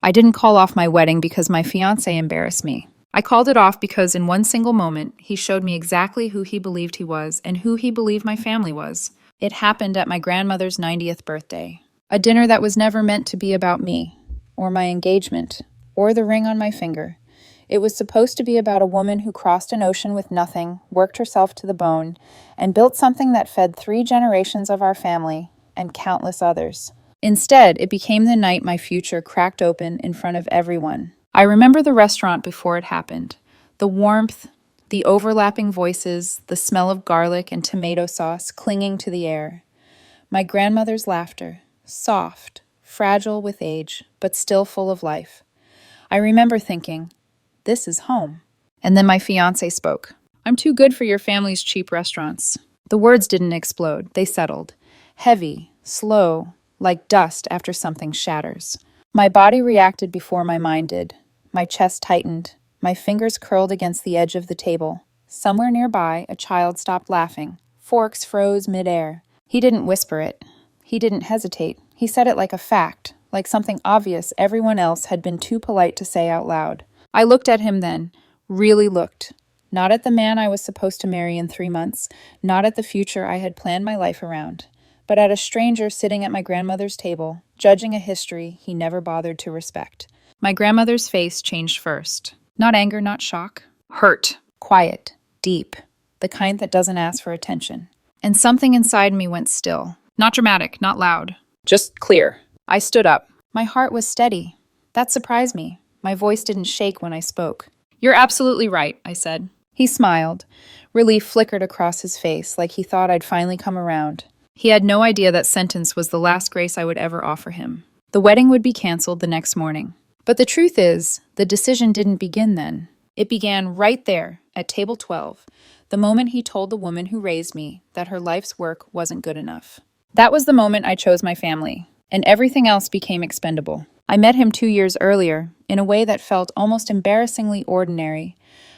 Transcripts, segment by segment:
I didn't call off my wedding because my fiancé embarrassed me. I called it off because in one single moment, he showed me exactly who he believed he was and who he believed my family was. It happened at my grandmother's 90th birthday. A dinner that was never meant to be about me, or my engagement, or the ring on my finger. It was supposed to be about a woman who crossed an ocean with nothing, worked herself to the bone, and built something that fed 3 generations of our family and countless others. Instead, it became the night my future cracked open in front of everyone. I remember the restaurant before it happened. The warmth, the overlapping voices, the smell of garlic and tomato sauce clinging to the air. My grandmother's laughter, soft, fragile with age, but still full of life. I remember thinking, this is home. And then my fiancé spoke. I'm too good for your family's cheap restaurants. The words didn't explode, they settled. Heavy, slow, like dust after something shatters. My body reacted before my mind did. My chest tightened. My fingers curled against the edge of the table. Somewhere nearby, a child stopped laughing. Forks froze midair. He didn't whisper it. He didn't hesitate. He said it like a fact, like something obvious everyone else had been too polite to say out loud. I looked at him then, really looked. Not at the man I was supposed to marry in 3 months, not at the future I had planned my life around, but at a stranger sitting at my grandmother's table, judging a history he never bothered to respect. My grandmother's face changed first. Not anger, not shock. Hurt. Quiet. Deep. The kind that doesn't ask for attention. And something inside me went still. Not dramatic, not loud. Just clear. I stood up. My heart was steady. That surprised me. My voice didn't shake when I spoke. You're absolutely right, I said. He smiled. Relief flickered across his face, like he thought I'd finally come around. He had no idea that sentence was the last grace I would ever offer him. The wedding would be canceled the next morning. But the truth is, the decision didn't begin then. It began right there, at table 12, the moment he told the woman who raised me that her life's work wasn't good enough. That was the moment I chose my family, and everything else became expendable. I met him 2 years earlier, in a way that felt almost embarrassingly ordinary,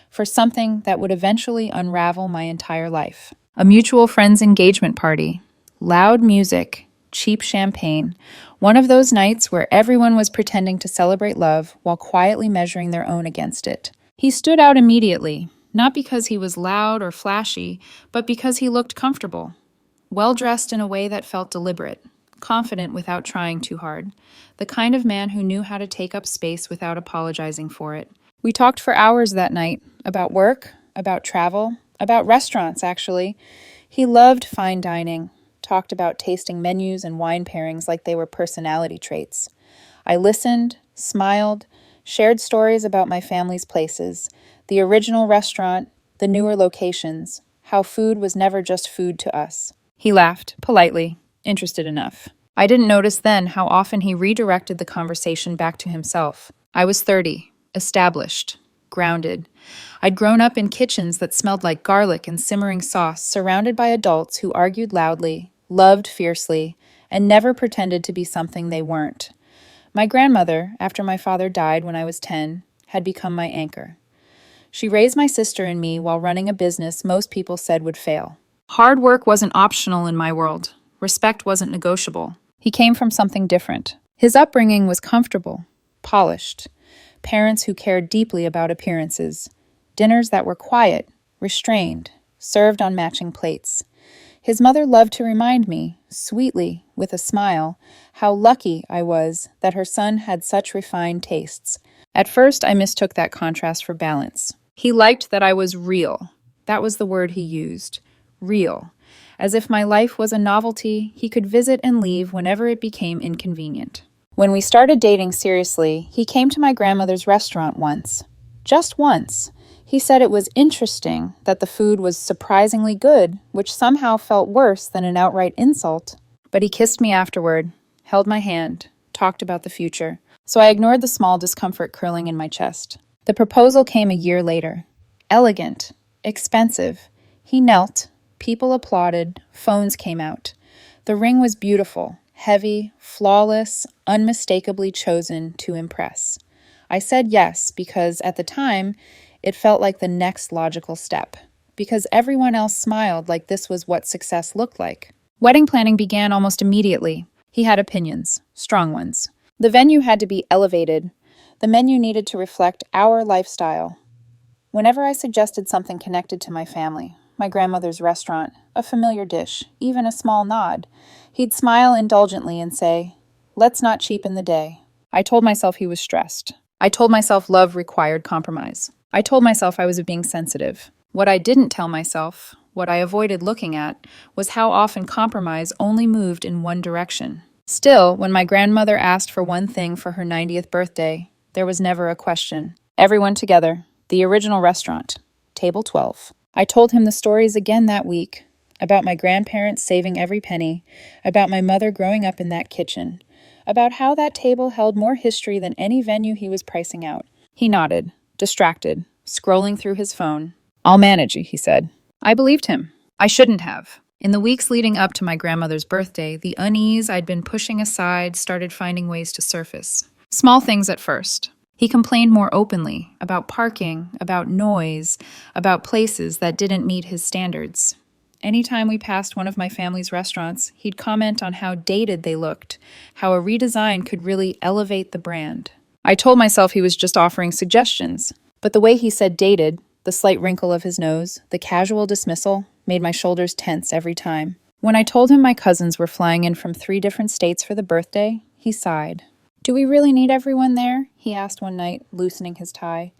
for something that would eventually unravel my entire life. A mutual friend's engagement party. Loud music, cheap champagne, one of those nights where everyone was pretending to celebrate love while quietly measuring their own against it. He stood out immediately, not because he was loud or flashy, but because he looked comfortable, well-dressed in a way that felt deliberate, confident without trying too hard, the kind of man who knew how to take up space without apologizing for it. We talked for hours that night, about work, about travel, about restaurants, actually. He loved fine dining, talked about tasting menus and wine pairings like they were personality traits. I listened, smiled, shared stories about my family's places, the original restaurant, the newer locations, how food was never just food to us. He laughed, politely, interested enough. I didn't notice then how often he redirected the conversation back to himself. I was 30, established, grounded. I'd grown up in kitchens that smelled like garlic and simmering sauce, surrounded by adults who argued loudly, loved fiercely, and never pretended to be something they weren't. My grandmother, after my father died when I was 10, had become my anchor. She raised my sister and me while running a business most people said would fail. Hard work wasn't optional in my world. Respect wasn't negotiable. He came from something different. His upbringing was comfortable, polished. Parents who cared deeply about appearances. Dinners that were quiet, restrained, served on matching plates. His mother loved to remind me, sweetly, with a smile, how lucky I was that her son had such refined tastes. At first, I mistook that contrast for balance. He liked that I was real. That was the word he used. Real. As if my life was a novelty he could visit and leave whenever it became inconvenient. When we started dating seriously, he came to my grandmother's restaurant once. Just once. He said it was interesting that the food was surprisingly good, which somehow felt worse than an outright insult. But he kissed me afterward, held my hand, talked about the future. So I ignored the small discomfort curling in my chest. The proposal came a year later. Elegant, expensive. He knelt, people applauded, phones came out. The ring was beautiful, heavy, flawless, unmistakably chosen to impress. I said yes because, at the time, it felt like the next logical step, because everyone else smiled like this was what success looked like. Wedding planning began almost immediately. He had opinions, strong ones. The venue had to be elevated. The menu needed to reflect our lifestyle. Whenever I suggested something connected to my family, my grandmother's restaurant, a familiar dish, even a small nod, he'd smile indulgently and say, "Let's not cheapen the day." I told myself he was stressed. I told myself love required compromise. I told myself I was being sensitive. What I didn't tell myself, what I avoided looking at, was how often compromise only moved in one direction. Still, when my grandmother asked for one thing for her 90th birthday, there was never a question. Everyone together, the original restaurant, table 12. I told him the stories again that week, about my grandparents saving every penny, about my mother growing up in that kitchen, about how that table held more history than any venue he was pricing out. He nodded, distracted, scrolling through his phone. "I'll manage," he said. I believed him. I shouldn't have. In the weeks leading up to my grandmother's birthday, the unease I'd been pushing aside started finding ways to surface. Small things at first. He complained more openly about parking, about noise, about places that didn't meet his standards. Anytime we passed one of my family's restaurants, he'd comment on how dated they looked, how a redesign could really elevate the brand. I told myself he was just offering suggestions, but the way he said dated, the slight wrinkle of his nose, the casual dismissal, made my shoulders tense every time. When I told him my cousins were flying in from 3 different states for the birthday, he sighed. "Do we really need everyone there?" he asked one night, loosening his tie.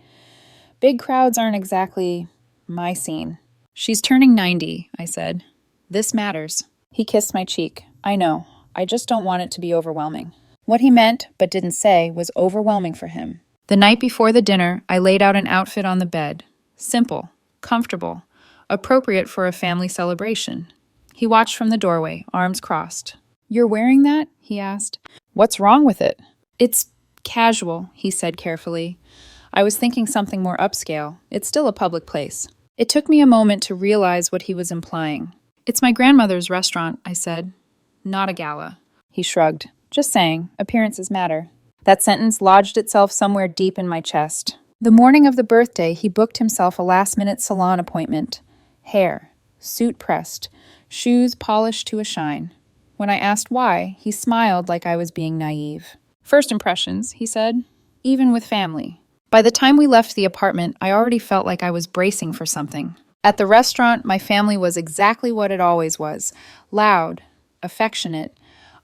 "Big crowds aren't exactly my scene." "She's turning 90, I said. "This matters." He kissed my cheek. "I know. I just don't want it to be overwhelming." What he meant, but didn't say, was overwhelming for him. The night before the dinner, I laid out an outfit on the bed. Simple, comfortable, appropriate for a family celebration. He watched from the doorway, arms crossed. "You're wearing that?" he asked. "What's wrong with it?" "It's casual," he said carefully. I was thinking something more upscale. It's still a public place. It took me a moment to realize what he was implying. "It's my grandmother's restaurant," I said. "Not a gala." He shrugged. "Just saying, appearances matter." That sentence lodged itself somewhere deep in my chest. The morning of the birthday, he booked himself a last-minute salon appointment. Hair, suit pressed, shoes polished to a shine. When I asked why, he smiled like I was being naive. "First impressions," he said, "even with family." By the time we left the apartment, I already felt like I was bracing for something. At the restaurant, my family was exactly what it always was: loud, affectionate,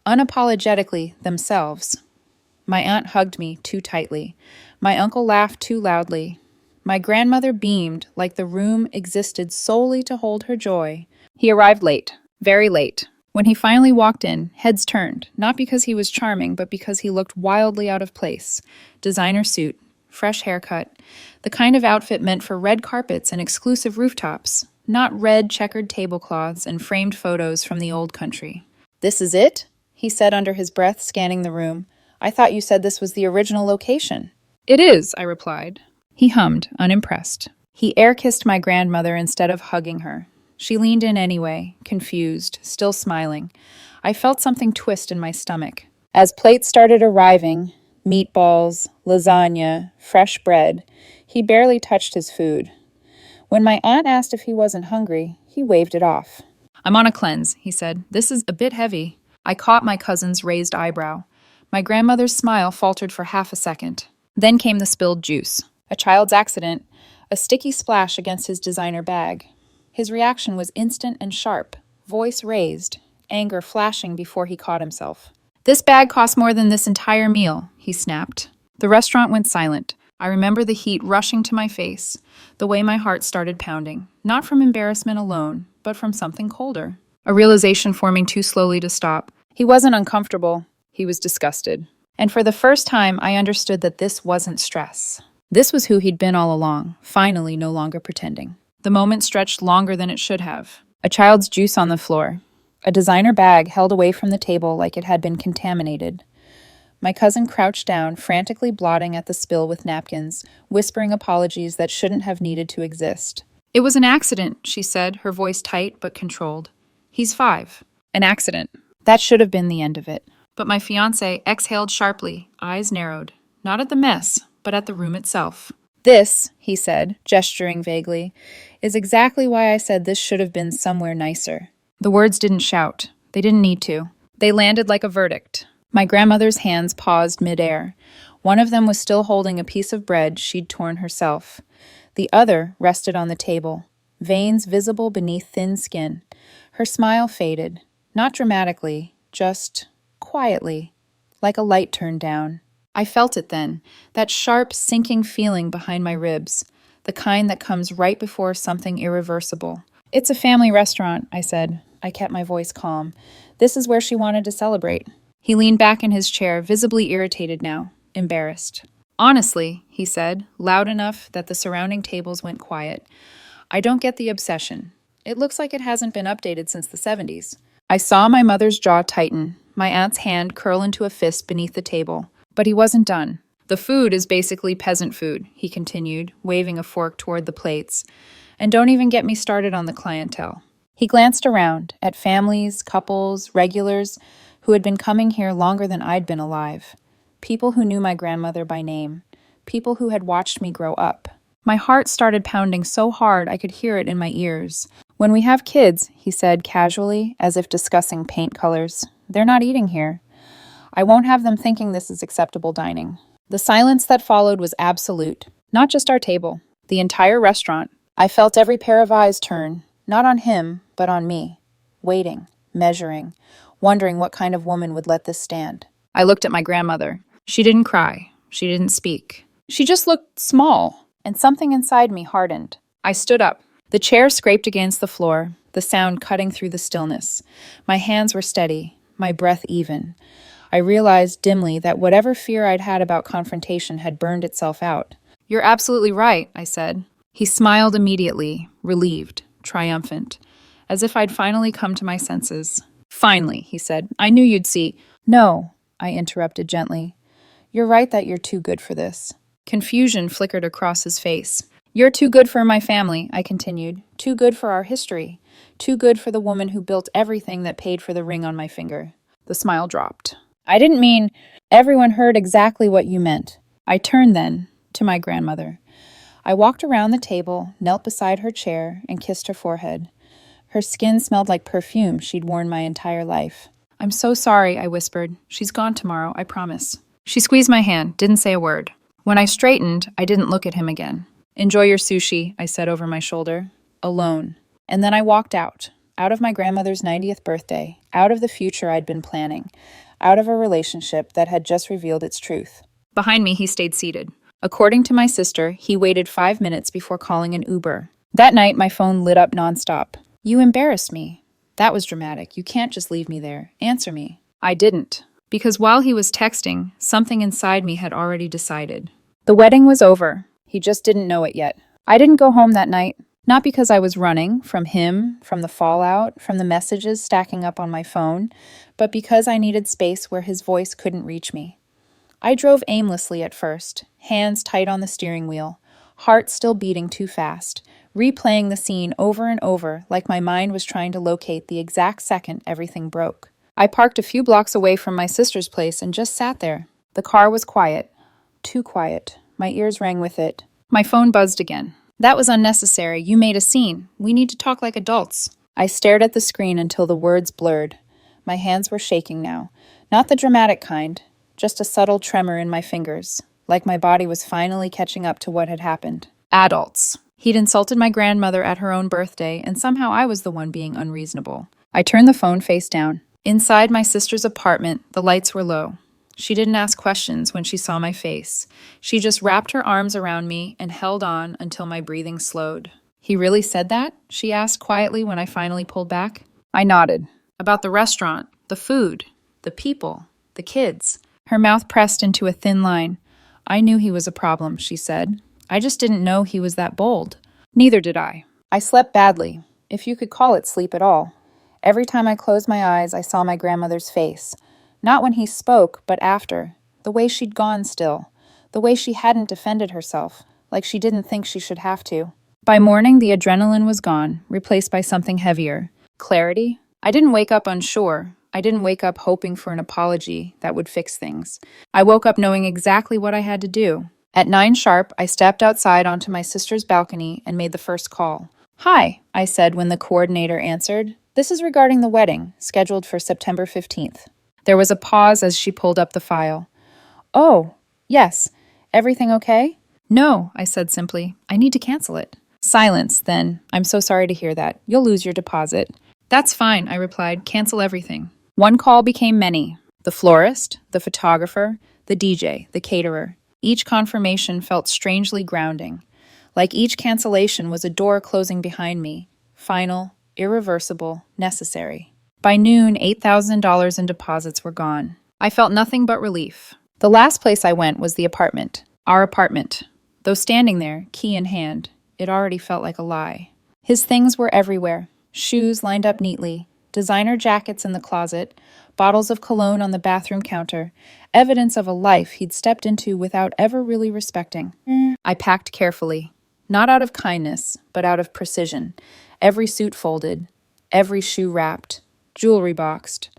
unapologetically themselves. My aunt hugged me too tightly. My uncle laughed too loudly. My grandmother beamed like the room existed solely to hold her joy. He arrived late, very late. When he finally walked in, heads turned, not because he was charming, but because he looked wildly out of place. Designer suit, fresh haircut, the kind of outfit meant for red carpets and exclusive rooftops, not red checkered tablecloths and framed photos from the old country. "This is it?" he said under his breath, scanning the room. "I thought you said this was the original location." "It is," I replied. He hummed, unimpressed. He air-kissed my grandmother instead of hugging her. She leaned in anyway, confused, still smiling. I felt something twist in my stomach. As plates started arriving, meatballs, lasagna, fresh bread, he barely touched his food. When my aunt asked if he wasn't hungry, he waved it off. "I'm on a cleanse," he said. "This is a bit heavy." I caught my cousin's raised eyebrow. My grandmother's smile faltered for half a second. Then came the spilled juice. A child's accident, a sticky splash against his designer bag. His reaction was instant and sharp, voice raised, anger flashing before he caught himself. "This bag cost more than this entire meal," he snapped. The restaurant went silent. I remember the heat rushing to my face, the way my heart started pounding, not from embarrassment alone, but from something colder. A realization forming too slowly to stop. He wasn't uncomfortable. He was disgusted. And for the first time, I understood that this wasn't stress. This was who he'd been all along, finally no longer pretending. The moment stretched longer than it should have. A child's juice on the floor. A designer bag held away from the table like it had been contaminated. My cousin crouched down, frantically blotting at the spill with napkins, whispering apologies that shouldn't have needed to exist. "It was an accident," she said, her voice tight but controlled. "He's 5. An accident." That should have been the end of it. But my fiancé exhaled sharply, eyes narrowed, not at the mess, but at the room itself. "This," he said, gesturing vaguely, "is exactly why I said this should have been somewhere nicer." The words didn't shout. They didn't need to. They landed like a verdict. My grandmother's hands paused midair. One of them was still holding a piece of bread she'd torn herself. The other rested on the table, veins visible beneath thin skin. Her smile faded, not dramatically, just quietly, like a light turned down. I felt it then, that sharp, sinking feeling behind my ribs, the kind that comes right before something irreversible. "It's a family restaurant," I said. I kept my voice calm. "This is where she wanted to celebrate." He leaned back in his chair, visibly irritated now, embarrassed. "Honestly," he said, loud enough that the surrounding tables went quiet, "I don't get the obsession. It looks like it hasn't been updated since the 70s. I saw my mother's jaw tighten, my aunt's hand curl into a fist beneath the table. But he wasn't done. "The food is basically peasant food," he continued, waving a fork toward the plates. "And don't even get me started on the clientele." He glanced around, at families, couples, regulars, who had been coming here longer than I'd been alive. People who knew my grandmother by name. People who had watched me grow up. My heart started pounding so hard I could hear it in my ears. "When we have kids," he said casually, as if discussing paint colors, "they're not eating here. I won't have them thinking this is acceptable dining." The silence that followed was absolute. Not just our table, the entire restaurant. I felt every pair of eyes turn, not on him, but on me. Waiting, measuring, wondering what kind of woman would let this stand. I looked at my grandmother. She didn't cry. She didn't speak. She just looked small, and something inside me hardened. I stood up. The chair scraped against the floor, the sound cutting through the stillness. My hands were steady, my breath even. I realized dimly that whatever fear I'd had about confrontation had burned itself out. "You're absolutely right," I said. He smiled immediately, relieved, triumphant, as if I'd finally come to my senses. "Finally," he said. "I knew you'd see." "No," I interrupted gently. "You're right that you're too good for this." Confusion flickered across his face. "You're too good for my family," I continued. "Too good for our history. Too good for the woman who built everything that paid for the ring on my finger." The smile dropped. "I didn't mean—" "Everyone heard exactly what you meant." I turned then to my grandmother. I walked around the table, knelt beside her chair, and kissed her forehead. Her skin smelled like perfume she'd worn my entire life. "I'm so sorry," I whispered. "She's gone tomorrow, I promise." She squeezed my hand, didn't say a word. When I straightened, I didn't look at him again. "Enjoy your sushi," I said over my shoulder. Alone. And then I walked out of my grandmother's 90th birthday, out of the future I'd been planning, out of a relationship that had just revealed its truth. Behind me, he stayed seated. According to my sister, he waited 5 minutes before calling an Uber. That night, my phone lit up nonstop. "You embarrassed me." "That was dramatic. You can't just leave me there. Answer me." I didn't. Because while he was texting, something inside me had already decided. The wedding was over. He just didn't know it yet. I didn't go home that night. Not because I was running from him, from the fallout, from the messages stacking up on my phone, but because I needed space where his voice couldn't reach me. I drove aimlessly at first, hands tight on the steering wheel, heart still beating too fast, replaying the scene over and over like my mind was trying to locate the exact second everything broke. I parked a few blocks away from my sister's place and just sat there. The car was quiet. Too quiet. My ears rang with it. My phone buzzed again. "That was unnecessary. You made a scene. We need to talk like adults." I stared at the screen until the words blurred. My hands were shaking now. Not the dramatic kind, just a subtle tremor in my fingers, like my body was finally catching up to what had happened. Adults. He'd insulted my grandmother at her own birthday, and somehow I was the one being unreasonable. I turned the phone face down. Inside my sister's apartment, the lights were low. She didn't ask questions when she saw my face. She just wrapped her arms around me and held on until my breathing slowed. "He really said that?" she asked quietly when I finally pulled back. I nodded. "About the restaurant, the food, the people, the kids." Her mouth pressed into a thin line. "I knew he was a problem," she said. "I just didn't know he was that bold." Neither did I. I slept badly, if you could call it sleep at all. Every time I closed my eyes, I saw my grandmother's face. Not when he spoke, but after. The way she'd gone still. The way she hadn't defended herself, like she didn't think she should have to. By morning, the adrenaline was gone, replaced by something heavier. Clarity? I didn't wake up unsure. I didn't wake up hoping for an apology that would fix things. I woke up knowing exactly what I had to do. At 9 sharp, I stepped outside onto my sister's balcony and made the first call. "Hi," I said when the coordinator answered. "This is regarding the wedding, scheduled for September 15th. There was a pause as she pulled up the file. Oh, yes. Everything okay? No, I said simply. I need to cancel it. Silence, then. I'm so sorry to hear that. You'll lose your deposit. That's fine, I replied. Cancel everything. One call became many. The florist, the photographer, the DJ, the caterer. Each confirmation felt strangely grounding. Like each cancellation was a door closing behind me. Final, irreversible, necessary. By noon, $8,000 in deposits were gone. I felt nothing but relief. The last place I went was the apartment. Our apartment. Though standing there, key in hand, it already felt like a lie. His things were everywhere. Shoes lined up neatly, designer jackets in the closet, bottles of cologne on the bathroom counter, evidence of a life he'd stepped into without ever really respecting. I packed carefully, not out of kindness, but out of precision. Every suit folded, every shoe wrapped, jewelry boxed.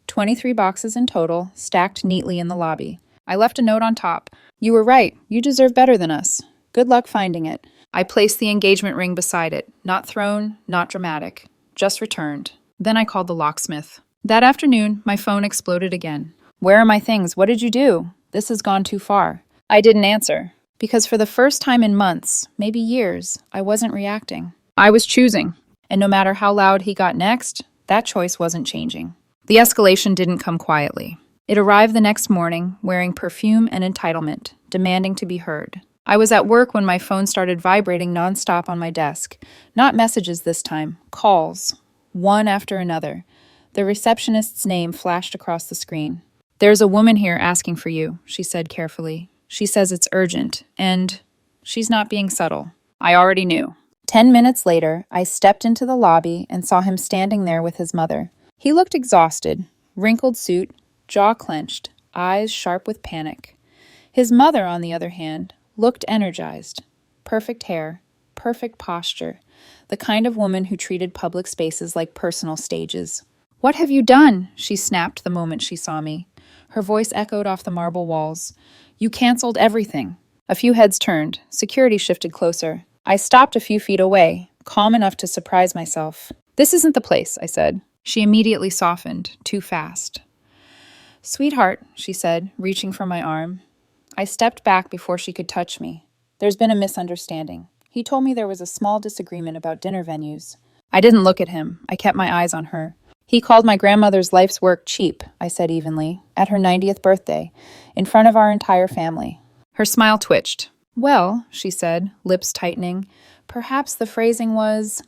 23 boxes in total, stacked neatly in the lobby. I left a note on top. You were right. You deserve better than us. Good luck finding it. I placed the engagement ring beside it. Not thrown, not dramatic. Just returned. Then I called the locksmith. That afternoon, my phone exploded again. Where are my things? What did you do? This has gone too far. I didn't answer. Because for the first time in months, maybe years, I wasn't reacting. I was choosing. And no matter how loud he got next, that choice wasn't changing. The escalation didn't come quietly. It arrived the next morning, wearing perfume and entitlement, demanding to be heard. I was at work when my phone started vibrating nonstop on my desk. Not messages this time, calls. One after another. The receptionist's name flashed across the screen. There's a woman here asking for you, she said carefully. She says it's urgent, and she's not being subtle. I already knew. 10 minutes later, I stepped into the lobby and saw him standing there with his mother. He looked exhausted, wrinkled suit, jaw clenched, eyes sharp with panic. His mother, on the other hand, looked energized. Perfect hair, perfect posture, the kind of woman who treated public spaces like personal stages. What have you done? She snapped the moment she saw me. Her voice echoed off the marble walls. You canceled everything. A few heads turned. Security shifted closer. I stopped a few feet away, calm enough to surprise myself. This isn't the place, I said. She immediately softened, too fast. Sweetheart, she said, reaching for my arm. I stepped back before she could touch me. There's been a misunderstanding. He told me there was a small disagreement about dinner venues. I didn't look at him. I kept my eyes on her. He called my grandmother's life's work cheap, I said evenly, at her 90th birthday, in front of our entire family. Her smile twitched. Well, she said, lips tightening, perhaps the phrasing was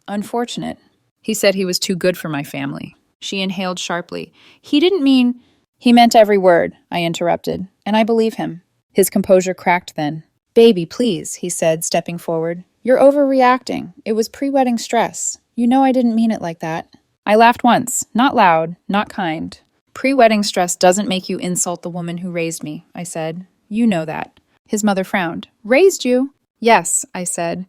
unfortunate. He said he was too good for my family. She inhaled sharply. He didn't mean... He meant every word, I interrupted, and I believe him. His composure cracked then. Baby, please, he said, stepping forward. You're overreacting. It was pre-wedding stress. You know I didn't mean it like that. I laughed once, not loud, not kind. Pre-wedding stress doesn't make you insult the woman who raised me, I said. You know that. His mother frowned. Raised you? Yes, I said.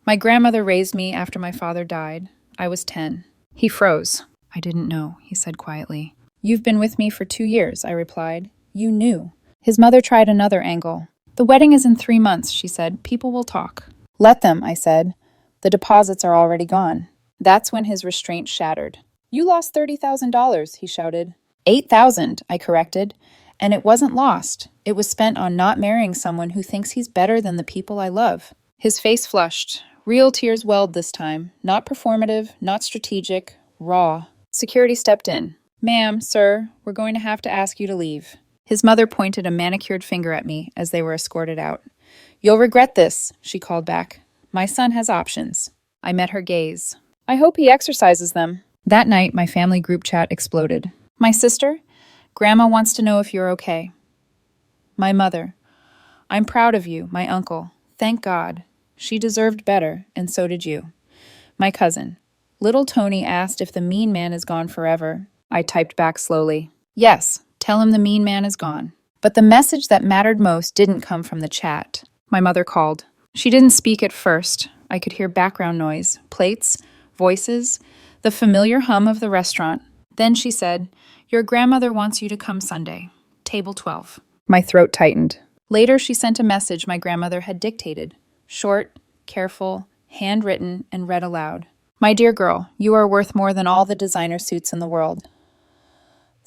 My grandmother raised me after my father died. I was 10. He froze. I didn't know, he said quietly. You've been with me for 2 years, I replied. You knew. His mother tried another angle. The wedding is in 3 months, she said. People will talk. Let them, I said. The deposits are already gone. That's when his restraint shattered. You lost $30,000, he shouted. 8,000, I corrected. And it wasn't lost. It was spent on not marrying someone who thinks he's better than the people I love. His face flushed. Real tears welled this time. Not performative, not strategic, raw. Security stepped in. Ma'am, sir, we're going to have to ask you to leave. His mother pointed a manicured finger at me as they were escorted out. You'll regret this, she called back. My son has options. I met her gaze. I hope he exercises them. That night, my family group chat exploded. My sister? Grandma wants to know if you're okay. My mother. I'm proud of you, my uncle. Thank God. She deserved better, and so did you. My cousin. Little Tony asked if the mean man is gone forever. I typed back slowly. Yes, tell him the mean man is gone. But the message that mattered most didn't come from the chat. My mother called. She didn't speak at first. I could hear background noise, plates, voices, the familiar hum of the restaurant. Then she said, Your grandmother wants you to come Sunday. Table 12. My throat tightened. Later, she sent a message my grandmother had dictated. Short, careful, handwritten, and read aloud. My dear girl, you are worth more than all the designer suits in the world.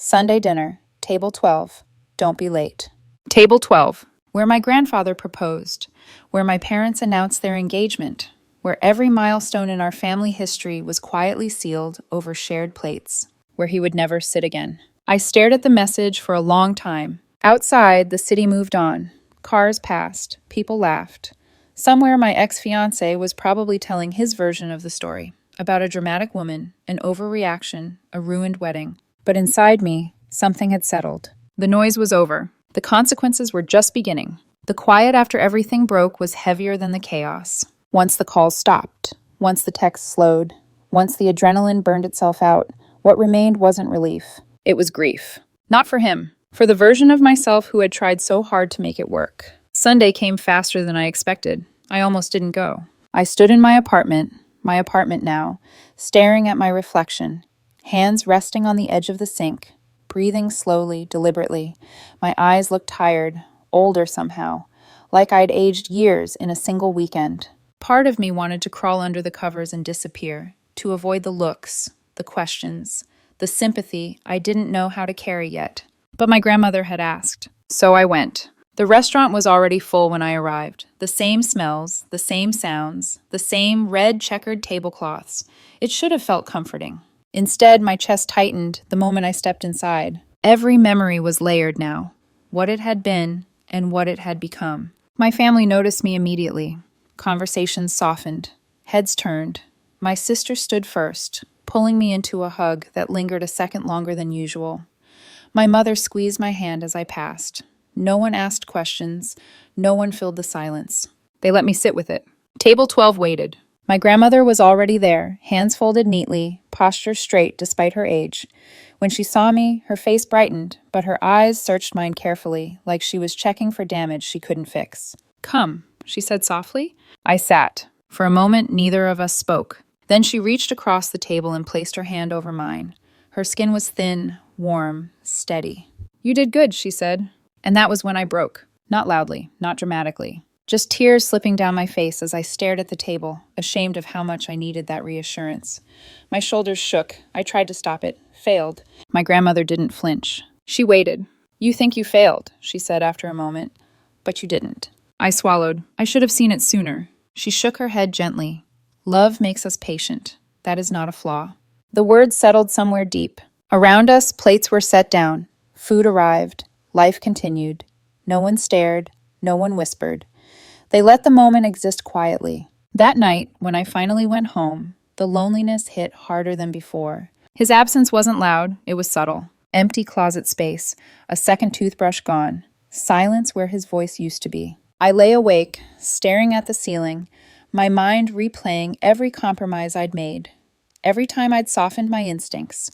Sunday dinner, table 12. Don't be late. Table 12, where my grandfather proposed, where my parents announced their engagement, where every milestone in our family history was quietly sealed over shared plates, where he would never sit again. I stared at the message for a long time. Outside, the city moved on. Cars passed. People laughed. Somewhere, my ex-fiancé was probably telling his version of the story, about a dramatic woman, an overreaction, a ruined wedding. But inside me, something had settled. The noise was over. The consequences were just beginning. The quiet after everything broke was heavier than the chaos. Once the calls stopped, once the texts slowed, once the adrenaline burned itself out, what remained wasn't relief. It was grief. Not for him, for the version of myself who had tried so hard to make it work. Sunday came faster than I expected. I almost didn't go. I stood in my apartment now, staring at my reflection, hands resting on the edge of the sink, breathing slowly, deliberately. My eyes looked tired, older somehow, like I'd aged years in a single weekend. Part of me wanted to crawl under the covers and disappear, to avoid the looks, the questions, the sympathy I didn't know how to carry yet. But my grandmother had asked, so I went. The restaurant was already full when I arrived. The same smells, the same sounds, the same red checkered tablecloths. It should have felt comforting. Instead, my chest tightened the moment I stepped inside. Every memory was layered now, what it had been and what it had become. My family noticed me immediately. Conversations softened. Heads turned. My sister stood first, pulling me into a hug that lingered a second longer than usual. My mother squeezed my hand as I passed. No one asked questions. No one filled the silence. They let me sit with it. Table 12 waited. My grandmother was already there, hands folded neatly, posture straight despite her age. When she saw me, her face brightened, but her eyes searched mine carefully, like she was checking for damage she couldn't fix. Come, she said softly. I sat. For a moment, neither of us spoke. Then she reached across the table and placed her hand over mine. Her skin was thin, warm, steady. You did good, she said. And that was when I broke. Not loudly, not dramatically. Just tears slipping down my face as I stared at the table, ashamed of how much I needed that reassurance. My shoulders shook. I tried to stop it. Failed. My grandmother didn't flinch. She waited. You think you failed, she said after a moment. But you didn't. I swallowed. I should have seen it sooner. She shook her head gently. Love makes us patient. That is not a flaw. The words settled somewhere deep. Around us, plates were set down. Food arrived. Life continued. No one stared. No one whispered. They let the moment exist quietly. That night, when I finally went home, the loneliness hit harder than before. His absence wasn't loud. It was subtle. Empty closet space. A second toothbrush gone. Silence where his voice used to be. I lay awake, staring at the ceiling, my mind replaying every compromise I'd made. Every time I'd softened my instincts.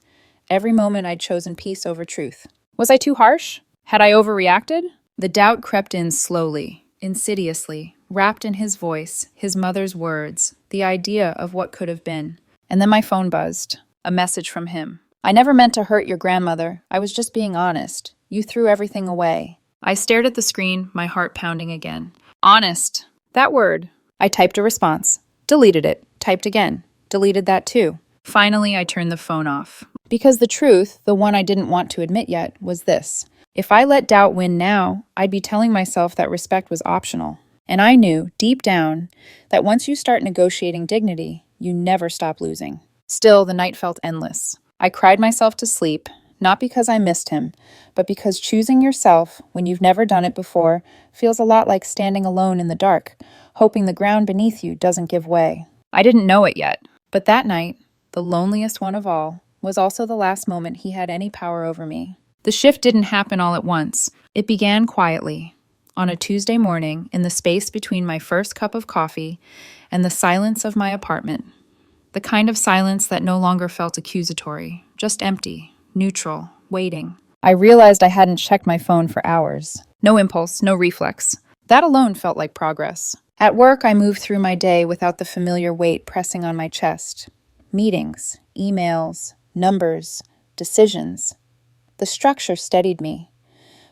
Every moment I'd chosen peace over truth. Was I too harsh? Had I overreacted? The doubt crept in slowly, insidiously, wrapped in his voice, his mother's words, the idea of what could have been. And then my phone buzzed. A message from him. I never meant to hurt your grandmother. I was just being honest. You threw everything away. I stared at the screen, my heart pounding again. Honest. That word. I typed a response. Deleted it. Typed again. Deleted that too. Finally, I turned the phone off. Because the truth, the one I didn't want to admit yet, was this. If I let doubt win now, I'd be telling myself that respect was optional. And I knew, deep down, that once you start negotiating dignity, you never stop losing. Still, the night felt endless. I cried myself to sleep, not because I missed him, but because choosing yourself, when you've never done it before, feels a lot like standing alone in the dark, hoping the ground beneath you doesn't give way. I didn't know it yet, but that night, the loneliest one of all, was also the last moment he had any power over me. The shift didn't happen all at once. It began quietly, on a Tuesday morning, in the space between my first cup of coffee and the silence of my apartment. The kind of silence that no longer felt accusatory, just empty, neutral, waiting. I realized I hadn't checked my phone for hours. No impulse, no reflex. That alone felt like progress. At work, I moved through my day without the familiar weight pressing on my chest. Meetings, emails, numbers, decisions. The structure steadied me.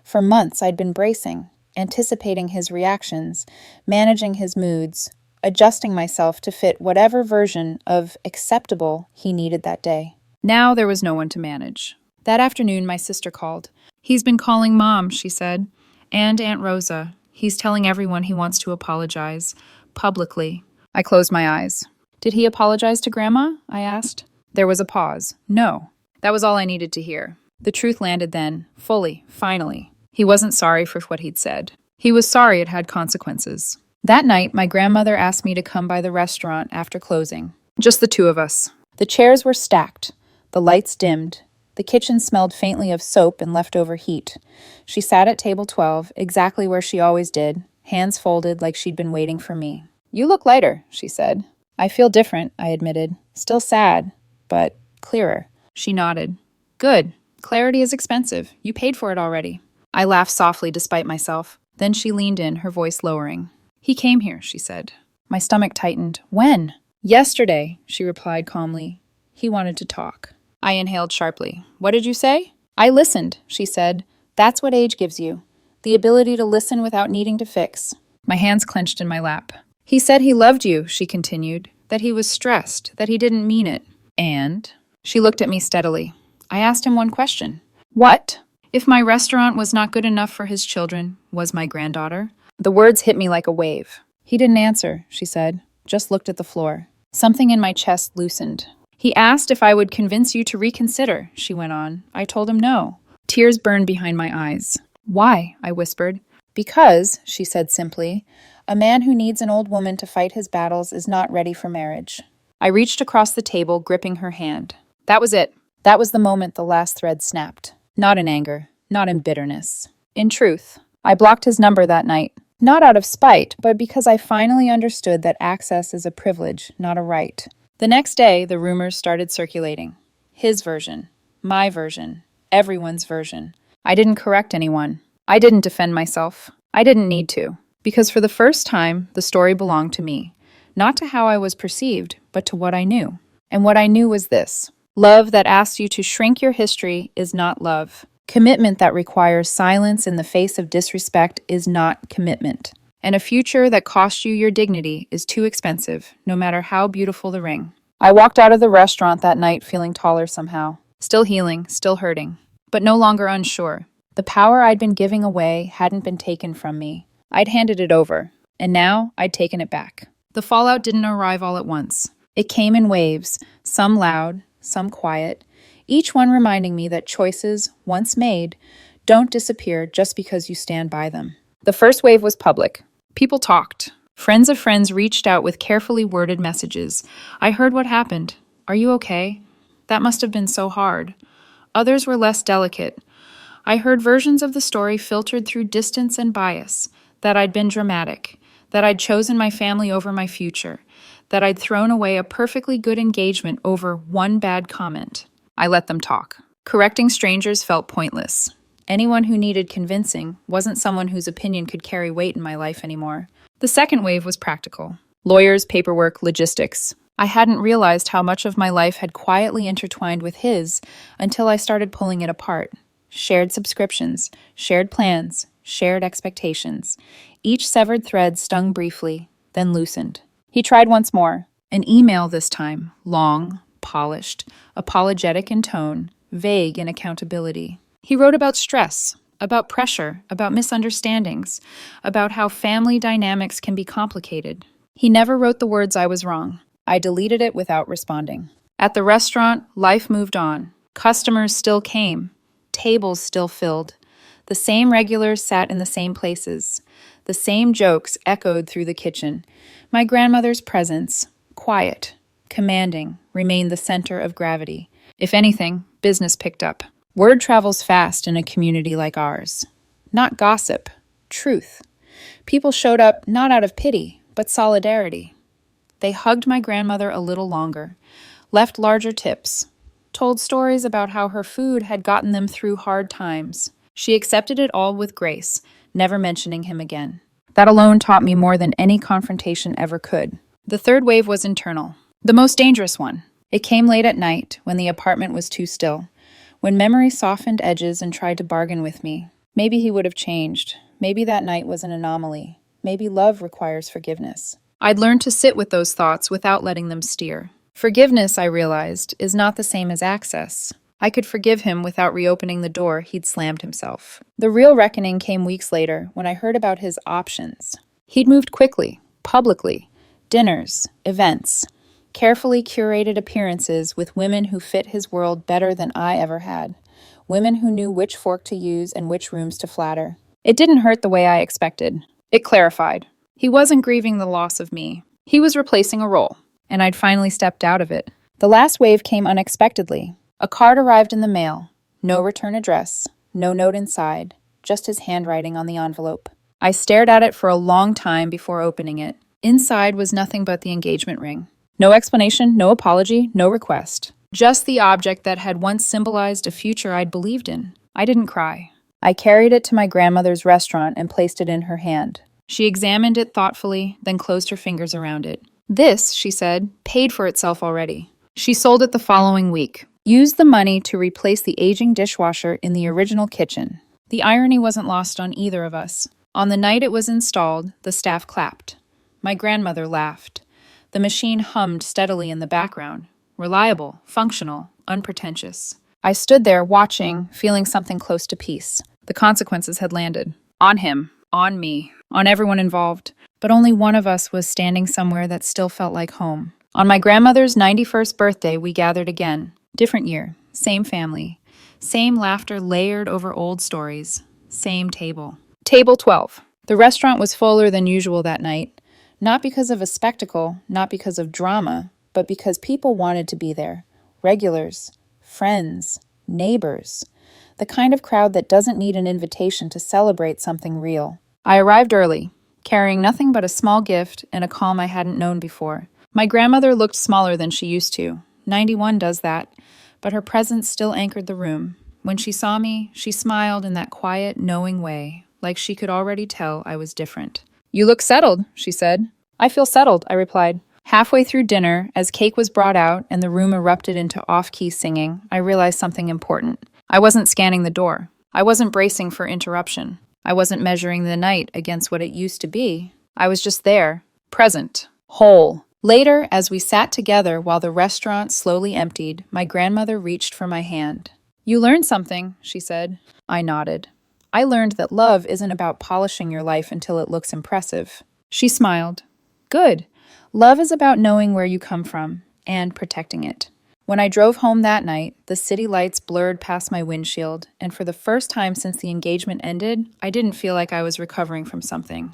For months, I'd been bracing, anticipating his reactions, managing his moods, adjusting myself to fit whatever version of acceptable he needed that day. Now there was no one to manage. That afternoon, my sister called. "He's been calling Mom," she said, "and Aunt Rosa. He's telling everyone he wants to apologize. Publicly." I closed my eyes. "Did he apologize to Grandma?" I asked. There was a pause. No. That was all I needed to hear. The truth landed then, fully, finally. He wasn't sorry for what he'd said. He was sorry it had consequences. That night, my grandmother asked me to come by the restaurant after closing. Just the two of us. The chairs were stacked. The lights dimmed. The kitchen smelled faintly of soap and leftover heat. She sat at table 12, exactly where she always did, hands folded like she'd been waiting for me. "You look lighter," she said. "I feel different," I admitted. "Still sad, but clearer." She nodded. "Good. Clarity is expensive. You paid for it already." I laughed softly despite myself. Then she leaned in, her voice lowering. "He came here," she said. My stomach tightened. "When?" "Yesterday," she replied calmly. "He wanted to talk." I inhaled sharply. "What did you say?" "I listened," she said. "That's what age gives you. The ability to listen without needing to fix." My hands clenched in my lap. "He said he loved you," she continued, "that he was stressed, that he didn't mean it." "And?" She looked at me steadily. I asked him one question. "What?" If my restaurant was not good enough for his children, was my granddaughter? The words hit me like a wave. "He didn't answer," she said, just looked at the floor. Something in my chest loosened. "He asked if I would convince you to reconsider," she went on. I told him no. Tears burned behind my eyes. "Why?" I whispered. "Because," she said simply, "a man who needs an old woman to fight his battles is not ready for marriage." I reached across the table, gripping her hand. That was it. That was the moment the last thread snapped. Not in anger, not in bitterness. In truth, I blocked his number that night. Not out of spite, but because I finally understood that access is a privilege, not a right. The next day, the rumors started circulating. His version, my version, everyone's version. I didn't correct anyone. I didn't defend myself. I didn't need to. Because for the first time, the story belonged to me. Not to how I was perceived, but to what I knew. And what I knew was this. Love that asks you to shrink your history is not love. Commitment that requires silence in the face of disrespect is not commitment. And a future that costs you your dignity is too expensive, no matter how beautiful the ring. I walked out of the restaurant that night feeling taller somehow. Still healing, still hurting, but no longer unsure. The power I'd been giving away hadn't been taken from me. I'd handed it over, and now I'd taken it back. The fallout didn't arrive all at once. It came in waves, some loud, some quiet, each one reminding me that choices, once made, don't disappear just because you stand by them. The first wave was public. People talked. Friends of friends reached out with carefully worded messages. "I heard what happened. Are you okay? That must have been so hard." Others were less delicate. I heard versions of the story filtered through distance and bias, that I'd been dramatic, that I'd chosen my family over my future, that I'd thrown away a perfectly good engagement over one bad comment. I let them talk. Correcting strangers felt pointless. Anyone who needed convincing wasn't someone whose opinion could carry weight in my life anymore. The second wave was practical. Lawyers, paperwork, logistics. I hadn't realized how much of my life had quietly intertwined with his until I started pulling it apart. Shared subscriptions, shared plans, shared expectations. Each severed thread stung briefly, then loosened. He tried once more. An email this time, long, polished, apologetic in tone, vague in accountability. He wrote about stress, about pressure, about misunderstandings, about how family dynamics can be complicated. He never wrote the words "I was wrong." I deleted it without responding. At the restaurant, life moved on. Customers still came. Tables still filled. The same regulars sat in the same places. The same jokes echoed through the kitchen. My grandmother's presence, quiet, commanding, remained the center of gravity. If anything, business picked up. Word travels fast in a community like ours. Not gossip, truth. People showed up not out of pity, but solidarity. They hugged my grandmother a little longer, left larger tips, told stories about how her food had gotten them through hard times. She accepted it all with grace, never mentioning him again. That alone taught me more than any confrontation ever could. The third wave was internal. The most dangerous one. It came late at night, when the apartment was too still, when memory softened edges and tried to bargain with me. Maybe he would have changed. Maybe that night was an anomaly. Maybe love requires forgiveness. I'd learned to sit with those thoughts without letting them steer. Forgiveness, I realized, is not the same as access. I could forgive him without reopening the door he'd slammed himself. The real reckoning came weeks later when I heard about his options. He'd moved quickly, publicly, dinners, events, carefully curated appearances with women who fit his world better than I ever had, women who knew which fork to use and which rooms to flatter. It didn't hurt the way I expected. It clarified. He wasn't grieving the loss of me. He was replacing a role, and I'd finally stepped out of it. The last wave came unexpectedly. A card arrived in the mail. No return address, no note inside, just his handwriting on the envelope. I stared at it for a long time before opening it. Inside was nothing but the engagement ring. No explanation, no apology, no request. Just the object that had once symbolized a future I'd believed in. I didn't cry. I carried it to my grandmother's restaurant and placed it in her hand. She examined it thoughtfully, then closed her fingers around it. This, she said, paid for itself already. She sold it the following week. Used the money to replace the aging dishwasher in the original kitchen. The irony wasn't lost on either of us. On the night it was installed, the staff clapped. My grandmother laughed. The machine hummed steadily in the background. Reliable, functional, unpretentious. I stood there watching, feeling something close to peace. The consequences had landed. On him, on me, on everyone involved. But only one of us was standing somewhere that still felt like home. On my grandmother's 91st birthday, we gathered again. Different year, same family. Same laughter layered over old stories. Same table. Table 12. The restaurant was fuller than usual that night. Not because of a spectacle, not because of drama, but because people wanted to be there. Regulars, friends, neighbors. The kind of crowd that doesn't need an invitation to celebrate something real. I arrived early, carrying nothing but a small gift and a calm I hadn't known before. My grandmother looked smaller than she used to. 91 does that, but her presence still anchored the room. When she saw me, she smiled in that quiet, knowing way, like she could already tell I was different. "You look settled," she said. "I feel settled," I replied. Halfway through dinner, as cake was brought out and the room erupted into off-key singing, I realized something important. I wasn't scanning the door. I wasn't bracing for interruption. I wasn't measuring the night against what it used to be. I was just there, present, whole. Later, as we sat together while the restaurant slowly emptied, my grandmother reached for my hand. "You learned something," she said. I nodded. "I learned that love isn't about polishing your life until it looks impressive." She smiled. "Good. Love is about knowing where you come from and protecting it." When I drove home that night, the city lights blurred past my windshield, and for the first time since the engagement ended, I didn't feel like I was recovering from something.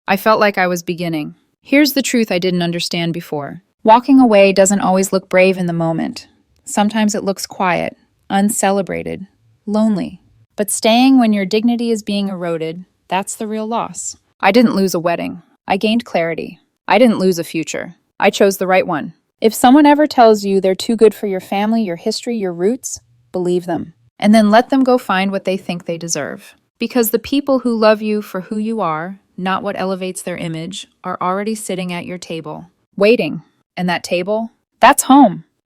I felt like I was beginning. Here's the truth I didn't understand before. Walking away doesn't always look brave in the moment. Sometimes it looks quiet, uncelebrated, lonely. But staying when your dignity is being eroded, that's the real loss. I didn't lose a wedding. I gained clarity. I didn't lose a future. I chose the right one. If someone ever tells you they're too good for your family, your history, your roots, believe them. And then let them go find what they think they deserve. Because the people who love you for who you are, not what elevates their image, are already sitting at your table, waiting. And that table, that's home.